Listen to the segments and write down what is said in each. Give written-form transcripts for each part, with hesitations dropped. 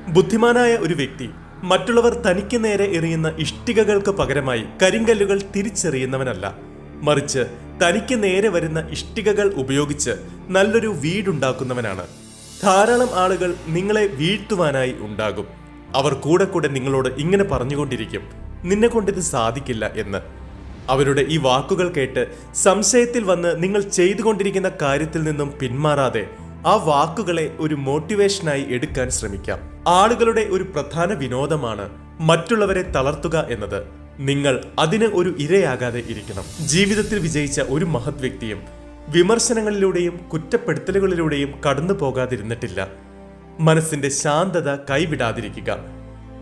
ബുദ്ധിമാനായ ഒരു വ്യക്തി മറ്റുള്ളവർ തനിക്ക് നേരെ എറിയുന്ന ഇഷ്ടികകൾക്ക് പകരമായി കരിങ്കല്ലുകൾ തിരിച്ചെറിയുന്നവനല്ല, മറിച്ച് തനിക്ക് നേരെ വരുന്ന ഇഷ്ടികകൾ ഉപയോഗിച്ച് നല്ലൊരു വീടുണ്ടാക്കുന്നവനാണ്. ധാരാളം ആളുകൾ നിങ്ങളെ വീഴ്ത്തുവാനായി ഉണ്ടാകും. അവർ കൂടെ കൂടെ നിങ്ങളോട് ഇങ്ങനെ പറഞ്ഞുകൊണ്ടിരിക്കും, നിന്നെ കൊണ്ടിത് സാധിക്കില്ല എന്ന്. അവരുടെ ഈ വാക്കുകൾ കേട്ട് സംശയത്തിൽ വന്ന് നിങ്ങൾ ചെയ്തുകൊണ്ടിരിക്കുന്ന കാര്യത്തിൽ നിന്നും പിന്മാറാതെ ആ വാക്കുകളെ ഒരു മോട്ടിവേഷനായി എടുക്കാൻ ശ്രമിക്കാം. ആളുകളുടെ ഒരു പ്രധാന വിനോദമാണ് മറ്റുള്ളവരെ തളർത്തുക എന്നത്. നിങ്ങൾ അതിന് ഒരു ഇരയാകാതെ ഇരിക്കണം. ജീവിതത്തിൽ വിജയിച്ച ഒരു മഹത് വ്യക്തിയും വിമർശനങ്ങളിലൂടെയും കുറ്റപ്പെടുത്തലുകളിലൂടെയും കടന്നു പോകാതിരുന്നിട്ടില്ല. മനസ്സിന്റെ ശാന്തത കൈവിടാതിരിക്കുക.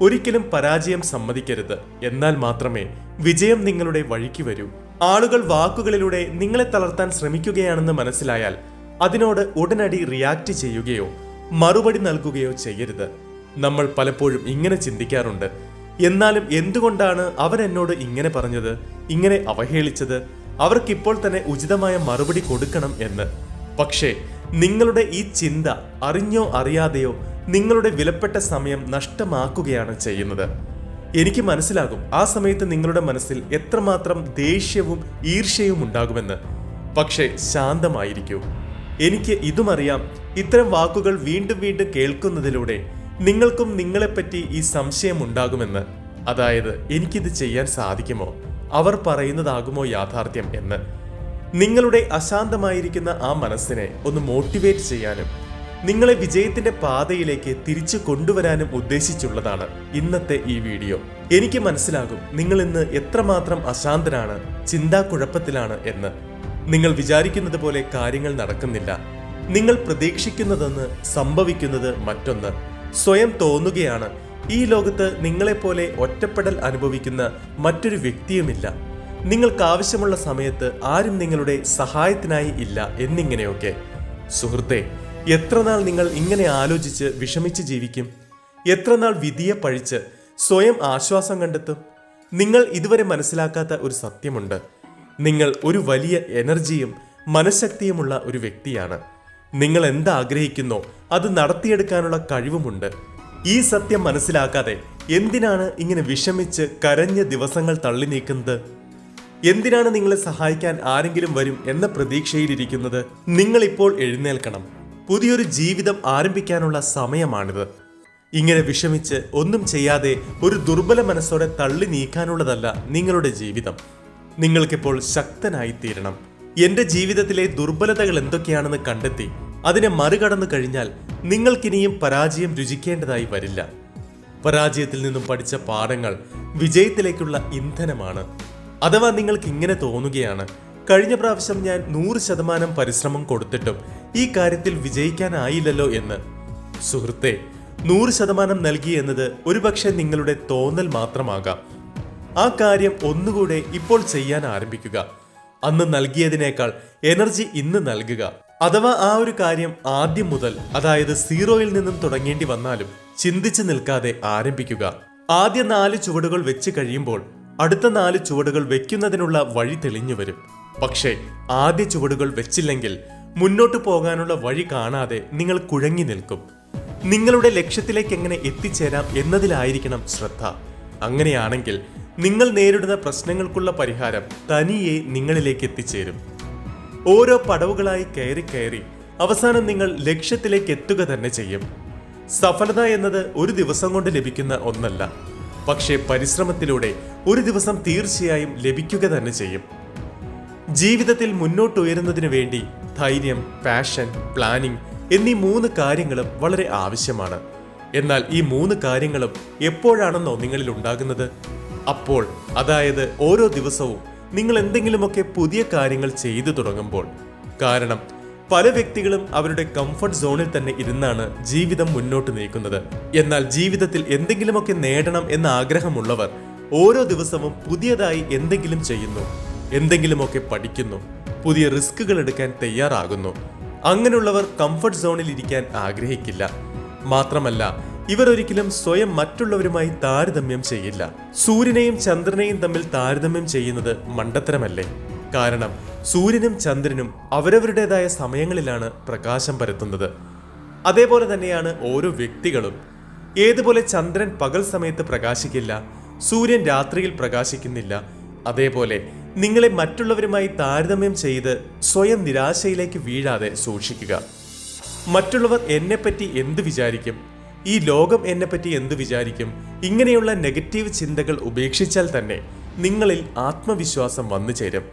ഒരിക്കലും പരാജയം സമ്മതിക്കരുത്. എന്നാൽ മാത്രമേ വിജയം നിങ്ങളുടെ വഴിക്ക് വരൂ. ആളുകൾ വാക്കുകളിലൂടെ നിങ്ങളെ തളർത്താൻ ശ്രമിക്കുകയാണെന്ന് മനസ്സിലായാൽ അതിനോട് ഉടനടി റിയാക്ട് ചെയ്യുകയോ മറുപടി നൽകുകയോ ചെയ്യരുത്. നമ്മൾ പലപ്പോഴും ഇങ്ങനെ ചിന്തിക്കാറുണ്ട്, എന്നാലും എന്തുകൊണ്ടാണ് അവരെന്നോട് ഇങ്ങനെ പറഞ്ഞത്, ഇങ്ങനെ അവഹേളിച്ചത്, അവർക്കിപ്പോൾ തന്നെ ഉചിതമായ മറുപടി കൊടുക്കണം എന്ന്. പക്ഷേ നിങ്ങളുടെ ഈ ചിന്ത അറിഞ്ഞോ അറിയാതെയോ നിങ്ങളുടെ വിലപ്പെട്ട സമയം നഷ്ടമാക്കുകയാണ് ചെയ്യുന്നത്. എനിക്ക് മനസ്സിലാകും ആ സമയത്ത് നിങ്ങളുടെ മനസ്സിൽ എത്രമാത്രം ദേഷ്യവും ഈർഷ്യയും ഉണ്ടാകുമെന്ന്. പക്ഷേ ശാന്തമായിരിക്കൂ. എനിക്ക് ഇതുമറിയാം, ഇത്തരം വാക്കുകൾ വീണ്ടും വീണ്ടും കേൾക്കുന്നതിലൂടെ നിങ്ങൾക്കും നിങ്ങളെപ്പറ്റി ഈ സംശയം ഉണ്ടാകുമെന്ന്. അതായത്, എനിക്കിത് ചെയ്യാൻ സാധിക്കുമോ, അവർ പറയുന്നതാകുമോ യാഥാർത്ഥ്യം എന്ന്. നിങ്ങളുടെ അശാന്തമായിരിക്കുന്ന ആ മനസ്സിനെ ഒന്ന് മോട്ടിവേറ്റ് ചെയ്യാനും നിങ്ങളെ വിജയത്തിന്റെ പാതയിലേക്ക് തിരിച്ചു കൊണ്ടുവരാനും ഉദ്ദേശിച്ചുള്ളതാണ് ഇന്നത്തെ ഈ വീഡിയോ. എനിക്ക് മനസ്സിലാകും നിങ്ങൾ ഇന്ന് എത്രമാത്രം അശാന്തനാണ്, ചിന്താക്കുഴപ്പത്തിലാണ് എന്ന്. നിങ്ങൾ വിചാരിക്കുന്നത് പോലെ കാര്യങ്ങൾ നടക്കുന്നില്ല. നിങ്ങൾ പ്രതീക്ഷിക്കുന്നതെന്ന് സംഭവിക്കുന്നത് മറ്റൊന്ന്. സ്വയം തോന്നുകയാണ് ഈ ലോകത്ത് നിങ്ങളെപ്പോലെ ഒറ്റപ്പെടൽ അനുഭവിക്കുന്ന മറ്റൊരു വ്യക്തിയുമില്ല, നിങ്ങൾക്കാവശ്യമുള്ള സമയത്ത് ആരും നിങ്ങളുടെ സഹായത്തിനായി ഇല്ല എന്നിങ്ങനെയൊക്കെ. സുഹൃത്തെ, എത്രനാൾ നിങ്ങൾ ഇങ്ങനെ ആലോചിച്ച് വിഷമിച്ച് ജീവിക്കും? എത്രനാൾ വിധിയെ പഴിച്ച് സ്വയം ആശ്വാസം കണ്ടെത്തും? നിങ്ങൾ ഇതുവരെ മനസ്സിലാക്കാത്ത ഒരു സത്യമുണ്ട്. നിങ്ങൾ ഒരു വലിയ എനർജിയും മനഃശക്തിയുമുള്ള ഒരു വ്യക്തിയാണ്. നിങ്ങൾ എന്താഗ്രഹിക്കുന്നോ അത് നടത്തിയെടുക്കാനുള്ള കഴിവുമുണ്ട്. ഈ സത്യം മനസ്സിലാക്കാതെ എന്തിനാണ് ഇങ്ങനെ വിഷമിച്ച് കരഞ്ഞ ദിവസങ്ങൾ തള്ളി നീക്കുന്നത്? എന്തിനാണ് നിങ്ങളെ സഹായിക്കാൻ ആരെങ്കിലും വരും എന്ന പ്രതീക്ഷയിലിരിക്കുന്നത്? നിങ്ങളിപ്പോൾ എഴുന്നേൽക്കണം. പുതിയൊരു ജീവിതം ആരംഭിക്കാനുള്ള സമയമാണിത്. ഇങ്ങനെ വിഷമിച്ച് ഒന്നും ചെയ്യാതെ ഒരു ദുർബല മനസ്സോടെ തള്ളി നീക്കാനുള്ളതല്ല നിങ്ങളുടെ ജീവിതം. നിങ്ങൾക്കിപ്പോൾ ശക്തനായി തീരണം. എന്റെ ജീവിതത്തിലെ ദുർബലതകൾ എന്തൊക്കെയാണെന്ന് കണ്ടെത്തി അതിനെ മറികടന്നു കഴിഞ്ഞാൽ നിങ്ങൾക്കിനിയും പരാജയം രുചിക്കേണ്ടതായി വരില്ല. പരാജയത്തിൽ നിന്നും പഠിച്ച പാഠങ്ങൾ വിജയത്തിലേക്കുള്ള ഇന്ധനമാണ്. അഥവാ നിങ്ങൾക്ക് ഇങ്ങനെ തോന്നുകയാണ്, കഴിഞ്ഞ പ്രാവശ്യം ഞാൻ 100% പരിശ്രമം കൊടുത്തിട്ടും ഈ കാര്യത്തിൽ വിജയിക്കാനായില്ലല്ലോ എന്ന്. സുഹൃത്തെ, 100% നൽകി എന്നത് ഒരുപക്ഷെ നിങ്ങളുടെ തോന്നൽ മാത്രമാകാം. ആ കാര്യം ഒന്നുകൂടെ ഇപ്പോൾ ചെയ്യാൻ ആരംഭിക്കുക. അന്ന് നൽകിയതിനേക്കാൾ എനർജി ഇന്ന് നൽകുക. അഥവാ ആ ഒരു കാര്യം ആദ്യം മുതൽ, അതായത് 0-ൽ നിന്നും തുടങ്ങേണ്ടി വന്നാലും ചിന്തിച്ചു നിൽക്കാതെ ആരംഭിക്കുക. ആദ്യ 4 ചുവടുകൾ വെച്ച് കഴിയുമ്പോൾ അടുത്ത 4 ചുവടുകൾ വെക്കുന്നതിനുള്ള വഴി തെളിഞ്ഞു വരും. പക്ഷേ ആദ്യ ചുവടുകൾ വെച്ചില്ലെങ്കിൽ മുന്നോട്ട് പോകാനുള്ള വഴി കാണാതെ നിങ്ങൾ കുഴങ്ങി നിൽക്കും. നിങ്ങളുടെ ലക്ഷ്യത്തിലേക്ക് എങ്ങനെ എത്തിച്ചേരാം എന്നതിലായിരിക്കണം ശ്രദ്ധ. അങ്ങനെയാണെങ്കിൽ നിങ്ങൾ നേരിടുന്ന പ്രശ്നങ്ങൾക്കുള്ള പരിഹാരം തനിയെ നിങ്ങളിലേക്ക് എത്തിച്ചേരും. ഓരോ പടവുകളായി കയറി കയറി അവസാനം നിങ്ങൾ ലക്ഷ്യത്തിലേക്ക് എത്തുക തന്നെ ചെയ്യും. സഫലത എന്നത് ഒരു ദിവസം കൊണ്ട് ലഭിക്കുന്ന ഒന്നല്ല, പക്ഷേ പരിശ്രമത്തിലൂടെ ഒരു ദിവസം തീർച്ചയായും ലഭിക്കുക തന്നെ ചെയ്യും. ജീവിതത്തിൽ മുന്നോട്ടുയരുന്നതിന് വേണ്ടി ധൈര്യം, പാഷൻ, പ്ലാനിംഗ് എന്നീ 3 കാര്യങ്ങളും വളരെ ആവശ്യമാണ്. എന്നാൽ ഈ 3 കാര്യങ്ങളും എപ്പോഴാണെന്നോ നിങ്ങളിൽ ഉണ്ടാകുന്നത്? അപ്പോൾ, അതായത് ഓരോ ദിവസവും നിങ്ങൾ എന്തെങ്കിലുമൊക്കെ പുതിയ കാര്യങ്ങൾ ചെയ്തു തുടങ്ങുമ്പോൾ. കാരണം പല വ്യക്തികളും അവരുടെ കംഫർട്ട് സോണിൽ തന്നെ ഇരുന്നാണ് ജീവിതം മുന്നോട്ട് നീക്കുന്നത്. എന്നാൽ ജീവിതത്തിൽ എന്തെങ്കിലുമൊക്കെ നേടണം എന്ന ആഗ്രഹമുള്ളവർ ഓരോ ദിവസവും പുതിയതായി എന്തെങ്കിലും ചെയ്യുന്നു, എന്തെങ്കിലുമൊക്കെ പഠിക്കുന്നു, പുതിയ റിസ്കുകൾ എടുക്കാൻ തയ്യാറാകുന്നു. അങ്ങനെയുള്ളവർ കംഫർട്ട് സോണിൽ ഇരിക്കാൻ ആഗ്രഹിക്കില്ല. മാത്രമല്ല, ഇവർ ഒരിക്കലും സ്വയം മറ്റുള്ളവരുമായി താരതമ്യം ചെയ്യില്ല. സൂര്യനെയും ചന്ദ്രനെയും തമ്മിൽ താരതമ്യം ചെയ്യുന്നത് മണ്ടത്തരമല്ലേ? കാരണം സൂര്യനും ചന്ദ്രനും അവരവരുടേതായ സമയങ്ങളിലാണ് പ്രകാശം പരത്തുന്നത്. അതേപോലെ തന്നെയാണ് ഓരോ വ്യക്തികളും. ഏതുപോലെ ചന്ദ്രൻ പകൽ സമയത്ത് പ്രകാശിക്കില്ല, സൂര്യൻ രാത്രിയിൽ പ്രകാശിക്കുന്നില്ല, അതേപോലെ നിങ്ങളെ മറ്റുള്ളവരുമായി താരതമ്യം ചെയ്ത് സ്വയം നിരാശയിലേക്ക് വീഴാതെ സൂക്ഷിക്കുക. മറ്റുള്ളവർ എന്നെപ്പറ്റി എന്ത് വിചാരിക്കും, ഈ ലോകം എന്നെപ്പറ്റി എന്ത് വിചാരിക്കും, ഇങ്ങനെയുള്ള നെഗറ്റീവ് ചിന്തകൾ ഉപേക്ഷിച്ചാൽ തന്നെ നിങ്ങളിൽ ആത്മവിശ്വാസം വന്നു ചേരും.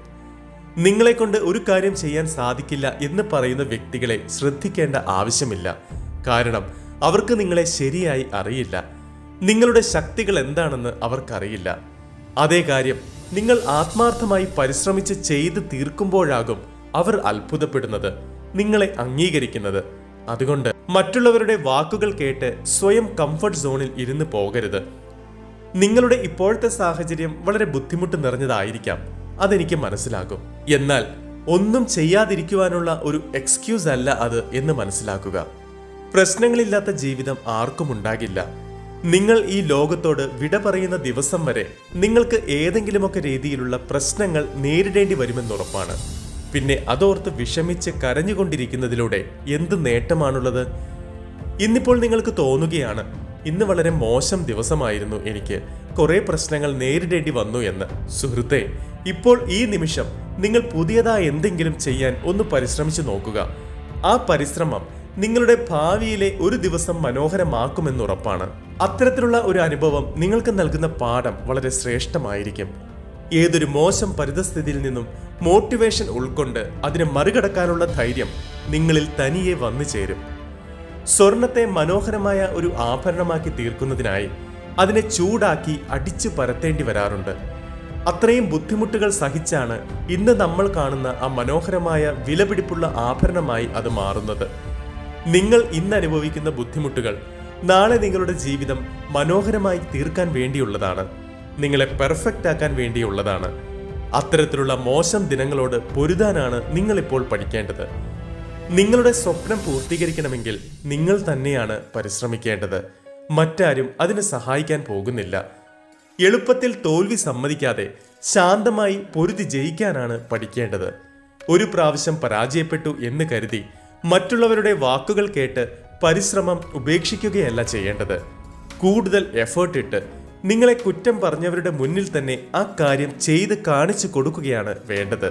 നിങ്ങളെ കൊണ്ട് ഒരു കാര്യം ചെയ്യാൻ സാധിക്കില്ല എന്ന് പറയുന്ന വ്യക്തികളെ ശ്രദ്ധിക്കേണ്ട ആവശ്യമില്ല. കാരണം അവർക്ക് നിങ്ങളെ ശരിയായി അറിയില്ല. നിങ്ങളുടെ ശക്തികൾ എന്താണെന്ന് അവർക്കറിയില്ല. അതേ കാര്യം നിങ്ങൾ ആത്മാർത്ഥമായി പരിശ്രമിച്ച് ചെയ്ത് തീർക്കുമ്പോഴാകും അവർ അത്ഭുതപ്പെടുന്നത്, നിങ്ങളെ അംഗീകരിക്കുന്നത്. അതുകൊണ്ട് മറ്റുള്ളവരുടെ വാക്കുകൾ കേട്ട് സ്വയം കംഫർട്ട് സോണിൽ ഇരുന്ന് പോകരുത്. നിങ്ങളുടെ ഇപ്പോഴത്തെ സാഹചര്യം വളരെ ബുദ്ധിമുട്ട് നിറഞ്ഞതായിരിക്കാം, അതെനിക്ക് മനസ്സിലാകും. എന്നാൽ ഒന്നും ചെയ്യാതിരിക്കുവാനുള്ള ഒരു എക്സ്ക്യൂസ് അല്ല അത് എന്ന് മനസ്സിലാക്കുക. പ്രശ്നങ്ങളില്ലാത്ത ജീവിതം ആർക്കും ഉണ്ടാകില്ല. നിങ്ങൾ ഈ ലോകത്തോട് വിട പറയുന്ന ദിവസം വരെ നിങ്ങൾക്ക് ഏതെങ്കിലുമൊക്കെ രീതിയിലുള്ള പ്രശ്നങ്ങൾ നേരിടേണ്ടി വരുമെന്നുറപ്പാണ്. പിന്നെ അതോർത്ത് വിഷമിച്ച് കരഞ്ഞുകൊണ്ടിരിക്കുന്നതിലൂടെ എന്ത് നേട്ടമാണുള്ളത്? ഇന്നിപ്പോൾ നിങ്ങൾക്ക് തോന്നുകയാണ്, ഇന്ന് വളരെ മോശം ദിവസമായിരുന്നു, എനിക്ക് കുറെ പ്രശ്നങ്ങൾ നേരിടേണ്ടി വന്നു എന്ന്. സുഹൃത്തെ, ഇപ്പോൾ ഈ നിമിഷം നിങ്ങൾ പുതിയതായി എന്തെങ്കിലും ചെയ്യാൻ ഒന്ന് പരിശ്രമിച്ചു നോക്കുക. ആ പരിശ്രമം നിങ്ങളുടെ ഭാവിയിലെ ഒരു ദിവസം മനോഹരമാക്കുമെന്നുറപ്പാണ്. അത്തരത്തിലുള്ള ഒരു അനുഭവം നിങ്ങൾക്ക് നൽകുന്ന പാഠം വളരെ ശ്രേഷ്ഠമായിരിക്കും. ഏതൊരു മോശം പരിതസ്ഥിതിയിൽ നിന്നും മോട്ടിവേഷൻ ഉൾക്കൊണ്ട് അതിനെ മറികടക്കാനുള്ള ധൈര്യം നിങ്ങളിൽ തനിയെ വന്നു ചേരും. സ്വർണത്തെ മനോഹരമായ ഒരു ആഭരണമാക്കി തീർക്കുന്നതിനായി അതിനെ ചൂടാക്കി അടിച്ചു പരത്തേണ്ടി വരാറുണ്ട്. അത്രയും ബുദ്ധിമുട്ടുകൾ സഹിച്ചാണ് ഇന്ന് നമ്മൾ കാണുന്ന ആ മനോഹരമായ വിലപിടിപ്പുള്ള ആഭരണമായി അത് മാറുന്നത്. നിങ്ങൾ ഇന്ന് അനുഭവിക്കുന്ന ബുദ്ധിമുട്ടുകൾ നാളെ നിങ്ങളുടെ ജീവിതം മനോഹരമായി തീർക്കാൻ വേണ്ടിയുള്ളതാണ്, നിങ്ങളെ പെർഫെക്റ്റ് ആക്കാൻ വേണ്ടിയുള്ളതാണ്. അത്തരത്തിലുള്ള മോശം ദിനങ്ങളോട് പൊരുതാനാണ് നിങ്ങളിപ്പോൾ പഠിക്കേണ്ടത്. നിങ്ങളുടെ സ്വപ്നം പൂർത്തീകരിക്കണമെങ്കിൽ നിങ്ങൾ തന്നെയാണ് പരിശ്രമിക്കേണ്ടത്. മറ്റാരും അതിന് സഹായിക്കാൻ പോകുന്നില്ല. എളുപ്പത്തിൽ തോൽവി സമ്മതിക്കാതെ ശാന്തമായി പൊരുതി ജയിക്കാനാണ് പഠിക്കേണ്ടത്. ഒരു പ്രാവശ്യം പരാജയപ്പെട്ടു എന്ന് കരുതി മറ്റുള്ളവരുടെ വാക്കുകൾ കേട്ട് പരിശ്രമം ഉപേക്ഷിക്കുകയല്ല ചെയ്യേണ്ടത്. കൂടുതൽ എഫേർട്ട് ഇട്ട് നിങ്ങളെ കുറ്റം പറഞ്ഞവരുടെ മുന്നിൽ തന്നെ ആ കാര്യം ചെയ്ത് കാണിച്ചു കൊടുക്കുകയാണ് വേണ്ടത്.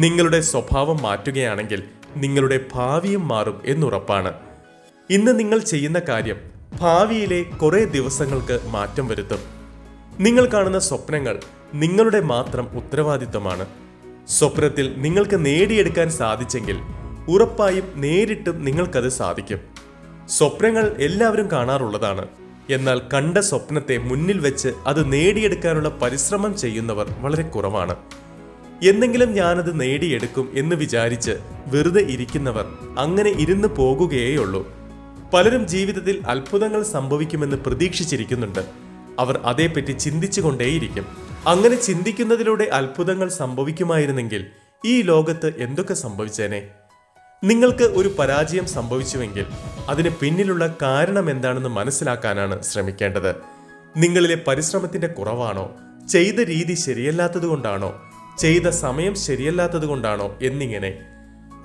നിങ്ങളുടെ സ്വഭാവം മാറ്റുകയാണെങ്കിൽ നിങ്ങളുടെ ഭാവിയും മാറും എന്നുറപ്പാണ്. ഇന്ന് നിങ്ങൾ ചെയ്യുന്ന കാര്യം ഭാവിയിലെ കുറെ ദിവസങ്ങൾക്ക് മാറ്റം വരുത്തും. നിങ്ങൾ കാണുന്ന സ്വപ്നങ്ങൾ നിങ്ങളുടെ മാത്രം ഉത്തരവാദിത്തമാണ്. സ്വപ്നത്തിൽ നിങ്ങൾക്ക് നേടിയെടുക്കാൻ സാധിച്ചെങ്കിൽ ഉറപ്പായും നേരിട്ടും നിങ്ങൾക്കത് സാധിക്കും. സ്വപ്നങ്ങൾ എല്ലാവരും കാണാറുള്ളതാണ്. എന്നാൽ കണ്ട സ്വപ്നത്തെ മുന്നിൽ വെച്ച് അത് നേടിയെടുക്കാനുള്ള പരിശ്രമം ചെയ്യുന്നവർ വളരെ കുറവാണ്. എന്തെങ്കിലും ഞാനത് നേടിയെടുക്കും എന്ന് വിചാരിച്ച് വെറുതെ ഇരിക്കുന്നവർ അങ്ങനെ ഇരുന്ന് പോകുകയേയുള്ളൂ. പലരും ജീവിതത്തിൽ അത്ഭുതങ്ങൾ സംഭവിക്കുമെന്ന് പ്രതീക്ഷിച്ചിരിക്കുന്നുണ്ട്. അവർ അതേപ്പറ്റി ചിന്തിച്ചുകൊണ്ടേയിരിക്കും. അങ്ങനെ ചിന്തിക്കുന്നതിലൂടെ അത്ഭുതങ്ങൾ സംഭവിക്കുമായിരുന്നെങ്കിൽ ഈ ലോകത്ത് എന്തൊക്കെ സംഭവിച്ചേനെ? നിങ്ങൾക്ക് ഒരു പരാജയം സംഭവിച്ചുവെങ്കിൽ അതിന് പിന്നിലുള്ള കാരണം എന്താണെന്ന് മനസ്സിലാക്കാനാണ് ശ്രമിക്കേണ്ടത്. നിങ്ങളിലെ പരിശ്രമത്തിന്റെ കുറവാണോ, ചെയ്ത രീതി ശരിയല്ലാത്തതുകൊണ്ടാണോ, ചെയ്ത സമയം ശരിയല്ലാത്തതുകൊണ്ടാണോ എന്നിങ്ങനെ.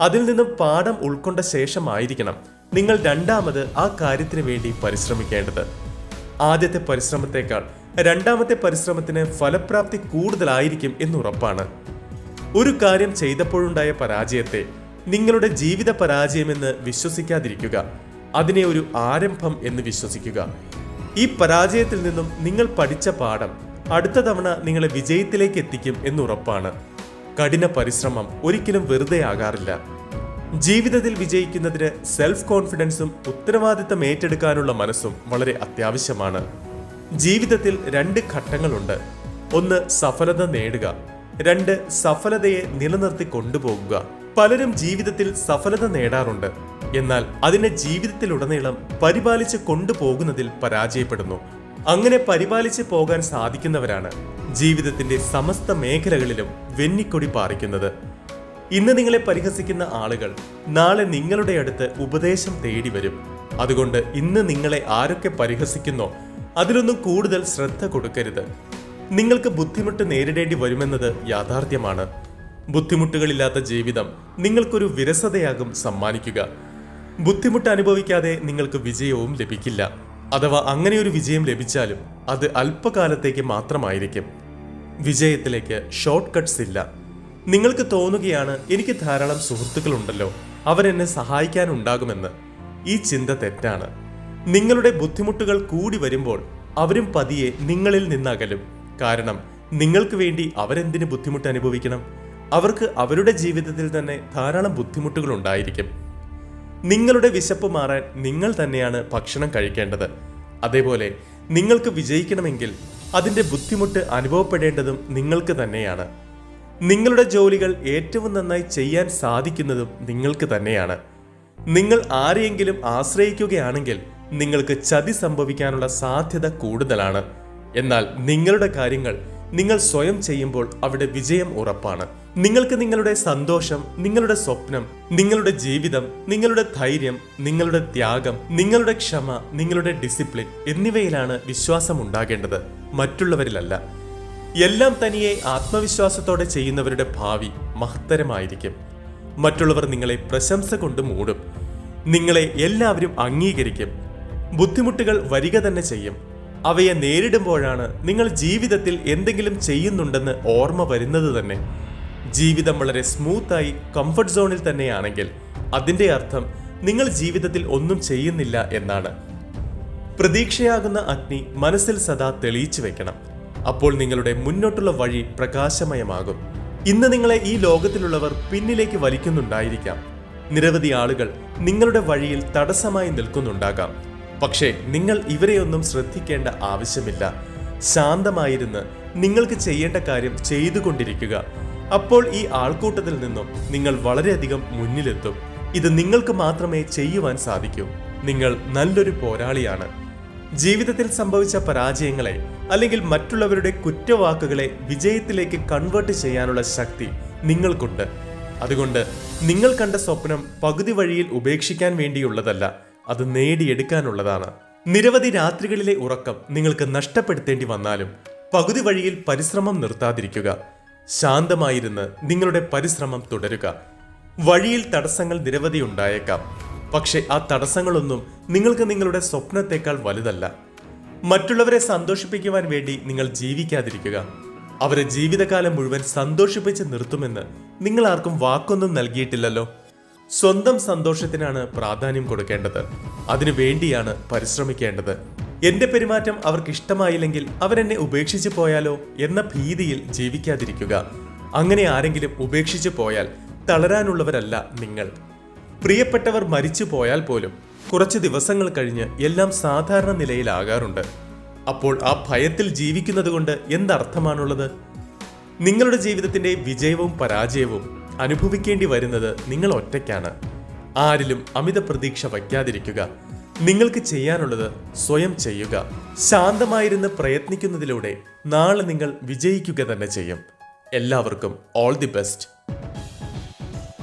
അതിൽ നിന്നും പാഠം ഉൾക്കൊണ്ട ശേഷമായിരിക്കണം നിങ്ങൾ രണ്ടാമത് ആ കാര്യത്തിന് വേണ്ടി പരിശ്രമിക്കേണ്ടത്. ആദ്യത്തെ പരിശ്രമത്തെക്കാൾ രണ്ടാമത്തെ പരിശ്രമത്തിന് ഫലപ്രാപ്തി കൂടുതലായിരിക്കും എന്നുറപ്പാണ്. ഒരു കാര്യം ചെയ്തപ്പോഴുണ്ടായ പരാജയത്തെ നിങ്ങളുടെ ജീവിത പരാജയമെന്ന് വിശ്വസിക്കാതിരിക്കുക. അതിനെ ഒരു ആരംഭം എന്ന് വിശ്വസിക്കുക. ഈ പരാജയത്തിൽ നിന്നും നിങ്ങൾ പഠിച്ച പാഠം അടുത്ത തവണ നിങ്ങളെ വിജയത്തിലേക്ക് എത്തിക്കും എന്നുറപ്പാണ്. കഠിന പരിശ്രമം ഒരിക്കലും വെറുതെ ആകാറില്ല. ജീവിതത്തിൽ വിജയിക്കുന്നതിന് സെൽഫ് കോൺഫിഡൻസും ഉത്തരവാദിത്തം ഏറ്റെടുക്കാനുള്ള മനസ്സും വളരെ അത്യാവശ്യമാണ്. ജീവിതത്തിൽ 2 ഘട്ടങ്ങളുണ്ട്. 1 സഫലത നേടുക, 2 സഫലതയെ നിലനിർത്തി കൊണ്ടുപോകുക. പലരും ജീവിതത്തിൽ സഫലത നേടാറുണ്ട്, എന്നാൽ അതിനെ ജീവിതത്തിലുടനീളം പരിപാലിച്ച് കൊണ്ടുപോകുന്നതിൽ പരാജയപ്പെടുന്നു. അങ്ങനെ പരിപാലിച്ച് പോകാൻ സാധിക്കുന്നവരാണ് ജീവിതത്തിന്റെ സമസ്ത മേഖലകളിലും വെന്നിക്കൊടി പാറിക്കുന്നത്. ഇന്ന് നിങ്ങളെ പരിഹസിക്കുന്ന ആളുകൾ നാളെ നിങ്ങളുടെ അടുത്ത് ഉപദേശം തേടി വരും. അതുകൊണ്ട് ഇന്ന് നിങ്ങളെ ആരൊക്കെ പരിഹസിക്കുന്നോ അതിലൊന്നും കൂടുതൽ ശ്രദ്ധ കൊടുക്കരുത്. നിങ്ങൾക്ക് ബുദ്ധിമുട്ട് നേരിടേണ്ടി വരുമെന്നത് യാഥാർത്ഥ്യമാണ്. ബുദ്ധിമുട്ടുകളില്ലാത്ത ജീവിതം നിങ്ങൾക്കൊരു വിരസതയാകും സമ്മാനിക്കുക. ബുദ്ധിമുട്ട് അനുഭവിക്കാതെ നിങ്ങൾക്ക് വിജയവും ലഭിക്കില്ല. അഥവാ അങ്ങനെ ഒരു വിജയം ലഭിച്ചാലും അത് അല്പകാലത്തേക്ക് മാത്രമായിരിക്കും. വിജയത്തിലേക്ക് ഷോർട്ട് കട്ട്സ് ഇല്ല. നിങ്ങൾക്ക് തോന്നുകയാണ്, എനിക്ക് ധാരാളം സുഹൃത്തുക്കളുണ്ടല്ലോ, അവരെന്നെ സഹായിക്കാനുണ്ടാകുമെന്ന്. ഈ ചിന്ത തെറ്റാണ്. നിങ്ങളുടെ ബുദ്ധിമുട്ടുകൾ കൂടി വരുമ്പോൾ അവരും പതിയെ നിങ്ങളിൽ നിന്നകലും. കാരണം നിങ്ങൾക്ക് വേണ്ടി അവരെന്തിന് ബുദ്ധിമുട്ട് അനുഭവിക്കണം? അവർക്ക് അവരുടെ ജീവിതത്തിൽ തന്നെ ധാരാളം ബുദ്ധിമുട്ടുകൾ ഉണ്ടായിരിക്കും. നിങ്ങളുടെ വിശപ്പ് മാറാൻ നിങ്ങൾ തന്നെയാണ് ഭക്ഷണം കഴിക്കേണ്ടത്. അതേപോലെ നിങ്ങൾക്ക് വിജയിക്കണമെങ്കിൽ അതിൻ്റെ ബുദ്ധിമുട്ട് അനുഭവപ്പെടേണ്ടതും നിങ്ങൾക്ക് തന്നെയാണ്. നിങ്ങളുടെ ജോലികൾ ഏറ്റവും നന്നായി ചെയ്യാൻ സാധിക്കുന്നതും നിങ്ങൾക്ക് തന്നെയാണ്. നിങ്ങൾ ആരെയെങ്കിലും ആശ്രയിക്കുകയാണെങ്കിൽ നിങ്ങൾക്ക് ചതി സംഭവിക്കാനുള്ള സാധ്യത കൂടുതലാണ്. എന്നാൽ നിങ്ങളുടെ കാര്യങ്ങൾ നിങ്ങൾ സ്വയം ചെയ്യുമ്പോൾ അവിടെ വിജയം ഉറപ്പാണ്. നിങ്ങൾക്ക് നിങ്ങളുടെ സന്തോഷം, നിങ്ങളുടെ സ്വപ്നം, നിങ്ങളുടെ ജീവിതം, നിങ്ങളുടെ ധൈര്യം, നിങ്ങളുടെ ത്യാഗം, നിങ്ങളുടെ ക്ഷമ, നിങ്ങളുടെ ഡിസിപ്ലിൻ എന്നിവയിലാണ് വിശ്വാസം ഉണ്ടാകേണ്ടത്, മറ്റുള്ളവരിലല്ല. എല്ലാം തനിയെ ആത്മവിശ്വാസത്തോടെ ചെയ്യുന്നവരുടെ ഭാവി മഹത്തരമായിരിക്കും. മറ്റുള്ളവർ നിങ്ങളെ പ്രശംസ കൊണ്ട് മൂടും. നിങ്ങളെ എല്ലാവരും അംഗീകരിക്കും. ബുദ്ധിമുട്ടുകൾ വരിക തന്നെ ചെയ്യും. അവയെ നേരിടുമ്പോഴാണ് നിങ്ങൾ ജീവിതത്തിൽ എന്തെങ്കിലും ചെയ്യുന്നുണ്ടെന്ന് ഓർമ്മ വരുന്നത് തന്നെ. ജീവിതം വളരെ സ്മൂത്തായി കംഫർട്ട് സോണിൽ തന്നെയാണെങ്കിൽ അതിൻ്റെ അർത്ഥം നിങ്ങൾ ജീവിതത്തിൽ ഒന്നും ചെയ്യുന്നില്ല എന്നാണ്. പ്രതീക്ഷയാകുന്ന അഗ്നി മനസ്സിൽ സദാ തെളിയിച്ചു വെക്കണം. അപ്പോൾ നിങ്ങളുടെ മുന്നോട്ടുള്ള വഴി പ്രകാശമയമാകും. ഇന്ന് നിങ്ങളെ ഈ ലോകത്തിലുള്ളവർ പിന്നിലേക്ക് വലിക്കുന്നുണ്ടായിരിക്കാം. നിരവധി ആളുകൾ നിങ്ങളുടെ വഴിയിൽ തടസ്സമായി നിൽക്കുന്നുണ്ടാകാം. പക്ഷേ നിങ്ങൾ ഇവരെയൊന്നും ശ്രദ്ധിക്കേണ്ട ആവശ്യമില്ല. ശാന്തമായിരുന്ന് നിങ്ങൾക്ക് ചെയ്യേണ്ട കാര്യം ചെയ്തുകൊണ്ടിരിക്കുക. അപ്പോൾ ഈ ആൾക്കൂട്ടത്തിൽ നിന്നും നിങ്ങൾ വളരെയധികം മുന്നിലെത്തും. ഇത് നിങ്ങൾക്ക് മാത്രമേ ചെയ്യുവാൻ സാധിക്കൂ. നിങ്ങൾ നല്ലൊരു പോരാളിയാണ്. ജീവിതത്തിൽ സംഭവിച്ച പരാജയങ്ങളെ അല്ലെങ്കിൽ മറ്റുള്ളവരുടെ കുറ്റവാക്കുകളെ വിജയത്തിലേക്ക് കൺവേർട്ട് ചെയ്യാനുള്ള ശക്തി നിങ്ങൾക്കുണ്ട്. അതുകൊണ്ട് നിങ്ങൾ കണ്ട സ്വപ്നം പകുതി വഴിയിൽ ഉപേക്ഷിക്കാൻ വേണ്ടിയുള്ളതല്ല, അത് നേടിയെടുക്കാനുള്ളതാണ്. നിരവധി രാത്രികളിലെ ഉറക്കം നിങ്ങൾക്ക് നഷ്ടപ്പെടുത്തേണ്ടി വന്നാലും പകുതി വഴിയിൽ പരിശ്രമം നിർത്താതിരിക്കുക. ശാന്തമായിരുന്ന് നിങ്ങളുടെ പരിശ്രമം തുടരുക. വഴിയിൽ തടസ്സങ്ങൾ നിരവധി ഉണ്ടായേക്കാം. പക്ഷെ ആ തടസ്സങ്ങളൊന്നും നിങ്ങൾക്ക് നിങ്ങളുടെ സ്വപ്നത്തേക്കാൾ വലുതല്ല. മറ്റുള്ളവരെ സന്തോഷിപ്പിക്കുവാൻ വേണ്ടി നിങ്ങൾ ജീവിക്കാതിരിക്കുക. അവരെ ജീവിതകാലം മുഴുവൻ സന്തോഷിപ്പിച്ച് നിർത്തുമെന്ന് നിങ്ങൾ ആർക്കും വാക്കൊന്നും നൽകിയിട്ടില്ലല്ലോ. സ്വന്തം സന്തോഷത്തിനാണ് പ്രാധാന്യം കൊടുക്കേണ്ടത്. അതിനു വേണ്ടിയാണ് പരിശ്രമിക്കേണ്ടത്. എന്റെ പെരുമാറ്റം അവർക്ക് ഇഷ്ടമായില്ലെങ്കിൽ അവരെന്നെ ഉപേക്ഷിച്ചു പോയാലോ എന്ന ഭീതിയിൽ ജീവിക്കാതിരിക്കുക. അങ്ങനെ ആരെങ്കിലും ഉപേക്ഷിച്ചു പോയാൽ തളരാനുള്ളവരല്ല നിങ്ങൾ. പ്രിയപ്പെട്ടവർ മരിച്ചു പോയാൽ പോലും കുറച്ച് ദിവസങ്ങൾ കഴിഞ്ഞ് എല്ലാം സാധാരണ നിലയിലാകാറുണ്ട്. അപ്പോൾ ആ ഭയത്തിൽ ജീവിക്കുന്നത് കൊണ്ട് എന്തർത്ഥമാണുള്ളത്? നിങ്ങളുടെ ജീവിതത്തിന്റെ വിജയവും പരാജയവും അനുഭവിക്കേണ്ടി വരുന്നത് നിങ്ങൾ ഒറ്റയ്ക്കാണ്. ആരിലും അമിത പ്രതീക്ഷ വയ്ക്കാതിരിക്കുക. നിങ്ങൾക്ക് ചെയ്യാനുള്ളത് സ്വയം ചെയ്യുക. ശാന്തമായിരുന്ന് പ്രയത്നിക്കുന്നതിലൂടെ നാളെ നിങ്ങൾ വിജയിക്കുക തന്നെ ചെയ്യും. എല്ലാവർക്കും ഓൾ ദി ബെസ്റ്റ്.